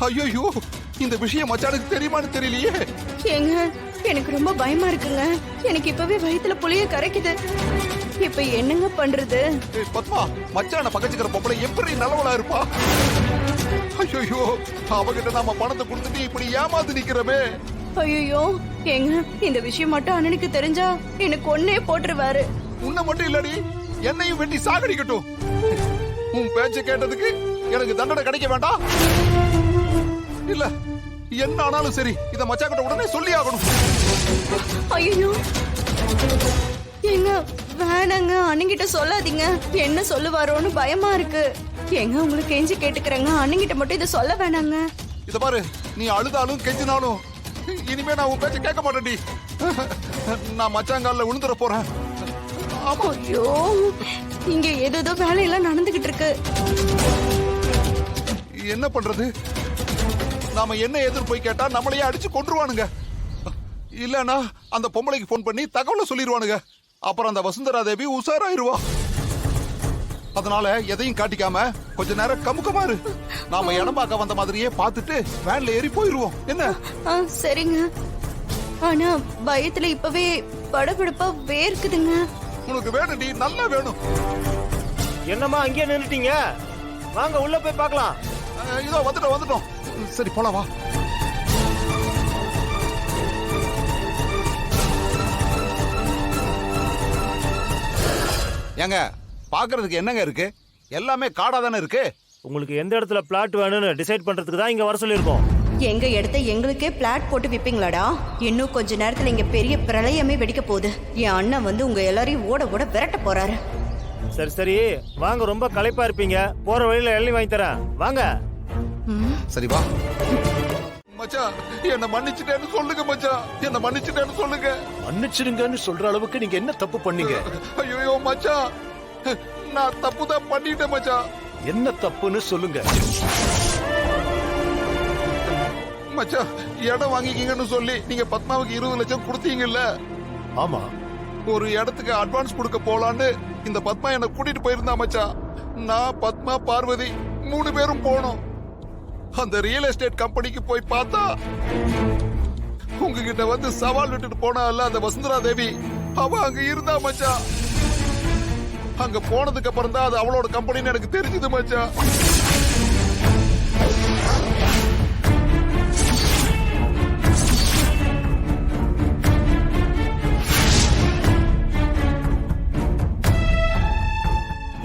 ஐயோ, இந்த விஷயம் மச்சானுக்கு தெரியுமான்னு தெரியலையே. ஏங்க எனக்கு ரொம்ப பயமா இருக்குங்க. எனக்கு இப்பவே வயித்துல புளிய கரைக்குது. இப்ப என்னங்க பண்றது? ஏய் பத்மா, மச்சான பக்கச்சுக்கிற பொம்பளை எப்படி நல்லவளா இருப்பா? ஐயோ, அவகிட்ட நாம பணத்தை கொடுத்துட்டு இப்படி ஏமாந்து நிக்கிறோமே. ஐயோ ஏங்க, இந்த விஷயம் மட்டும் அண்ணனுக்கு தெரிஞ்சா எனக்கு ஒன்னே போட்டுருவாரு. உன்னை மட்டும் இல்லடி, என்னையும் வெட்டி சாகடிக்கட்டும். உன் பேச்ச கேட்டதுக்கு எனக்கு தண்டனை கிடைக்க வேண்டாம். இல்ல என்ன ஆனாலும் சரி, இத மச்சான் கிட்ட உடனே சொல்லி ஆகணும். ஐயோ ஏங்க வேணாங்க, அண்ணங்கிட்ட சொல்லாதீங்க. என்ன சொல்லுவாரோன்னு பயமா இருக்கு. ஏங்க உங்களுக்கு கெஞ்சி கேட்டுக்கிறேங்க, அண்ணங்கிட்ட மட்டும் இதை சொல்ல வேணாங்க. இத பாரு, நீ அழுதாலும் கெஞ்சினாலும் இனிமே நான் உன் பேச்ச கேட்க மாட்டேன்டி. நான் மச்சாங்கால விழுந்துட போறேன். ஆமா. ஐயோ இங்க ஏதோ வேலையெல்லாம் நடந்துகிட்டு இருக்கு. என்ன பண்றது? நாம என்ன எதிர் போய் கேட்டா நம்மளையே அடிச்சு கொன்றுவானுங்க. இல்லனா அந்த பொம்பளைக்கு போன் பண்ணி தகவலை சொல்லிடுவானுங்க. அப்புறம் அந்த வசுந்தரா தேவி உஷாராயிருவா. அதனால எதையும் காட்டிக்காம கொஞ்ச நேரம் கமுக்கமா இரு. நாம இடம் பார்க்க வந்த மாதிரியே பார்த்துட்டு வேன்ல ஏறி போயிருவோம். என்ன? சரிங்க. ஆனா பயத்துல இப்பவே படபடப்பா வேர்க்குதுங்க. உனக்கு வேணும்டி, நல்லா வேணும். என்னம்மா அங்கேயே நின்னுட்டீங்க? வாங்க உள்ள போய் பார்க்கலாம். இதோ வந்துட்டோம். சரி போலாம் வா. ஏங்க பாக்குறதுக்கு என்னங்க இருக்கு? எல்லாமே காடா தானே இருக்கு. உங்களுக்கு எந்த இடத்துல பிளாட் வேணும்னு டிசைட் பண்றதுக்கு தான் இங்க வர சொல்லியிருக்கோம். எங்க இடத்த எங்களுக்கே பிளாட் போட்டு விப்பீங்களாடா? இன்னும் கொஞ்ச நேரத்துல இங்க பெரிய பிரளயமே வெடிக்க போகுது. என் அண்ணன் வந்து உங்க எல்லாரையும் ஓட ஓட விரட்ட போறாரு. சரி வாங்க, ரொம்ப களைப்பா இருப்பீங்க. போற வழியில எள்ளி வாங்கி தரேன், வாங்க. சரி வா. மச்சான் என்ன மன்னிச்சிட்டேன்னு சொல்லுங்க. மச்சான் என்ன மன்னிச்சிட்டேன்னு சொல்லுங்க. மன்னிச்சிருங்கன்னு சொல்ற அளவுக்கு நீங்க என்ன தப்பு பண்ணீங்க? ஐயோ மச்சான், நான் தப்பு தான் பண்ணிட்டேன் மச்சான். என்ன தப்புன்னு சொல்லுங்க. மச்சான் இடம் வாங்கிக்கீங்கன்னு சொல்லி நீங்க பத்மாவுக்கு 20 லட்சம் கொடுத்தீங்கல்ல? ஆமா. ஒரு இடத்துக்கு அட்வான்ஸ் கொடுக்க போலான்னு இந்த பத்மா என்ன கூட்டிட்டு போயிருந்தா மச்சான். நான் பத்மா பார்வதி 3 பேரும் போனோம். அந்த ரியல் எஸ்டேட் கம்பெனிக்கு போய் பார்த்தா உங்ககிட்ட வந்து சவால் விட்டுட்டு போனால அந்த வசுந்தரா தேவி, அவ அங்க இருந்தா மச்சான். அங்க போனதுக்கு அப்புறம் தான் அது அவளோட கம்பெனின்னு எனக்கு தெரிஞ்சது மச்சான்.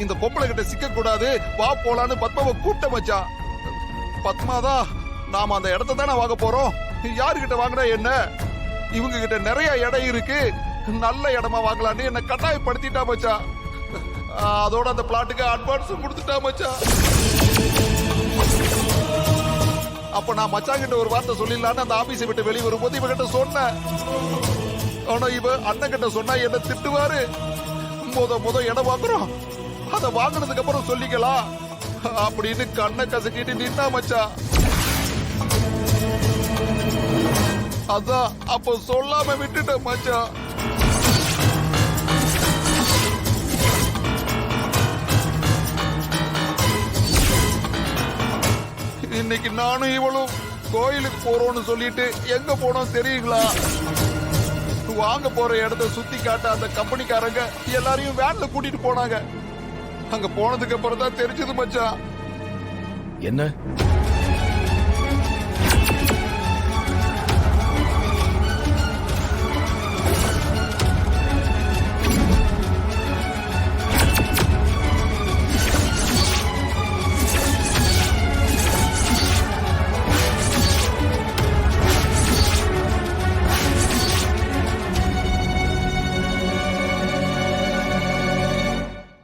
இந்த பொம்பளை கிட்ட சிக்க கூடாது, வா போலான்னு பத்மாவை கூட்ட மச்சான். பத்மாதான், நாம அந்த இடத்த தானே வாங்க போறோம். யாருகிட்ட வாங்கினா என்ன? இவங்க கிட்ட நிறைய இடம் இருக்கு, நல்ல இடமா வாங்கலான்னு என்ன கட்டாயப்படுத்திட்டா மச்சான். அதோட அந்த பிளாட்டுக்கு அட்வான்ஸ் கொடுத்துட்டா மச்சான். அப்ப நான் மச்சான் கிட்ட ஒரு வார்த்தை சொல்லிடலான்னு அந்த ஆபீஸை விட்டு வெளியே வரும்போது இவகிட்ட சொன்னேன். ஆனா இவ அண்ணன் கிட்ட சொன்னா என்ன திட்டுவாரு. முத இடம் வாங்குறோம், அத வாங்கினதுக்கு அப்புறம் சொல்லிக்கலாம் அப்படின்னு கண்ணை கசக்கிட்டு நின்னா மச்சான். அதான் அப்ப சொல்லாம விட்டுட்டேன் மச்சான். இன்னைக்கு நானும் இவளும் கோயிலுக்கு போறோம்னு சொல்லிட்டு எங்க போனோம் தெரியுங்களா? வாங்க போற இடத்த சுத்தி காட்ட அந்த கம்பெனிக்காரங்க எல்லாரையும் வேன்ல கூட்டிட்டு போனாங்க. அங்க போனதுக்கு அப்புறம் தான் தெரிஞ்சது மச்சான். என்ன?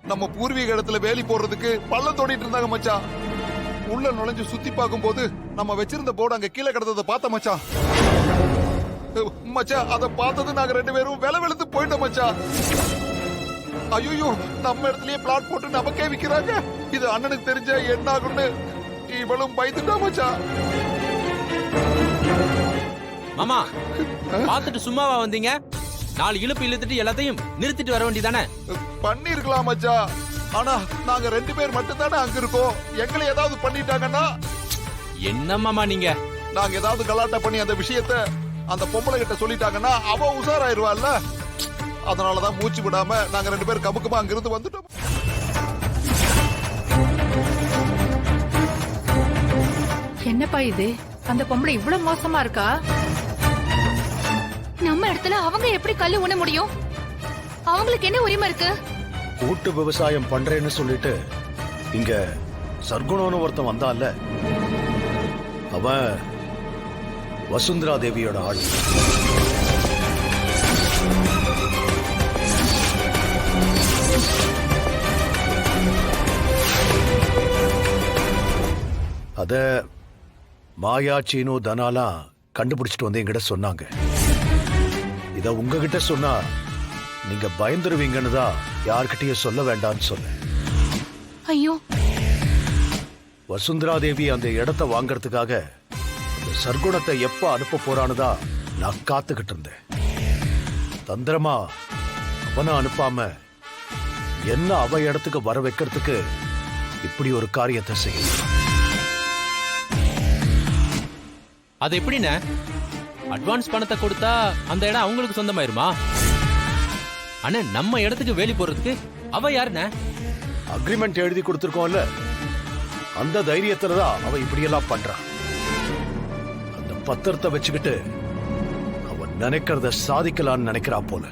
நம்ம பூர்வீக இடத்துல வேலி போடுறதுக்கு பள்ளம் தோண்டிட்டு இருந்தாங்க மச்சான். உள்ள நுழைஞ்சு சுத்தி பார்க்கும் போது நம்ம வச்சிருந்த போர்டு அங்க கீழே கிடந்ததை பார்த்த மச்சான். மச்சான் அதை பார்த்தது நாங்க 2 பேரும் வெல வெளுத்து போயிட்டோம் மச்சான். ஐயோ, நம்ம இடத்துலயே பிளாட் போட்டு நமக்கே விக்கிறாங்க. இது அண்ணனுக்கு தெரிஞ்ச என்ன ஆகும்னு இவளும் பயந்துட்டா மச்சான். மாமா பார்த்துட்டு சும்மாவா வந்தீங்க? 4 இழுப்பு இழுத்துட்டு எல்லாத்தையும் நிறுத்திட்டு வர வேண்டியதானே? பண்ணிருக்கலாம் மச்சான், ஆனா நாங்க 2 பேர் மட்டும் தானே அங்க இருக்கோம். எங்களை ஏதாவது பண்ணிட்டாங்கன்னா என்ன மாமா நீங்க? நாங்க ஏதாவது கலாட்டா பண்ணி அந்த விஷயத்த அந்த பொம்பளை கிட்ட சொல்லிட்டாங்கன்னா அவ உஷாராயிருவாள்ல. அதனாலதான் மூச்சு விடாம நாங்க 2 பேரும் கமுக்கமா அங்கிருந்து வந்துட்டோம். என்னப்பா இது? அந்த பொம்பளை இவ்வளவு மோசமா இருக்கா? நம்ம இடத்துல அவங்க எப்படி கல்லு உண்ண முடியும்? அவங்களுக்கு என்ன உரிமை இருக்கு? கூட்டு விவசாயம் பண்றேன்னு சொல்லிட்டு இங்க சர்க்குணம்னு ஒருத்தன் வந்தான்ல, அவன் வசுந்தரா தேவியோட ஆள். அத மாயா, சீனு, தனாலாம் கண்டுபிடிச்சிட்டு வந்து என்கிட்ட சொன்னாங்க. இத உங்ககிட்ட சொன்னா நீங்க பயந்துருவீங்கன்னு தான் யார்கிட்டயும் சொல்ல வேண்டாம்னு சொன்னேன். ஐயோ, வசுந்தரா தேவி அந்த இடத்தை வாங்கறதுக்காக அந்த சர்க்குணத்தை எப்ப அனுப்ப போறான்னு நான் காத்துக்கிட்டு இருந்தேன். தந்திரமா அவனை அனுப்பாம என்ன அவ இடத்துக்கு வர வைக்கிறதுக்கு இப்படி ஒரு காரியத்தை செய்யணும். அது எப்படிண்ணே? அட்வான்ஸ் பணத்தை கொடுத்தா அந்த இடம் அவங்களுக்கு சொந்தமாயிருமா? அண்ணே, நம்ம இடத்துக்கு வேலி போறதுக்கு அவ யாருண்ணே? அக்ரிமெண்ட் எழுதி கொடுத்திருக்கோம்ல, அந்த தைரியத்துல தான் அவன் இப்படியெல்லாம் பண்றான். அந்த பத்திரத்தை வச்சுக்கிட்டு அவன் நினைக்கிறத சாதிக்கலாம்னு நினைக்கிறா போல.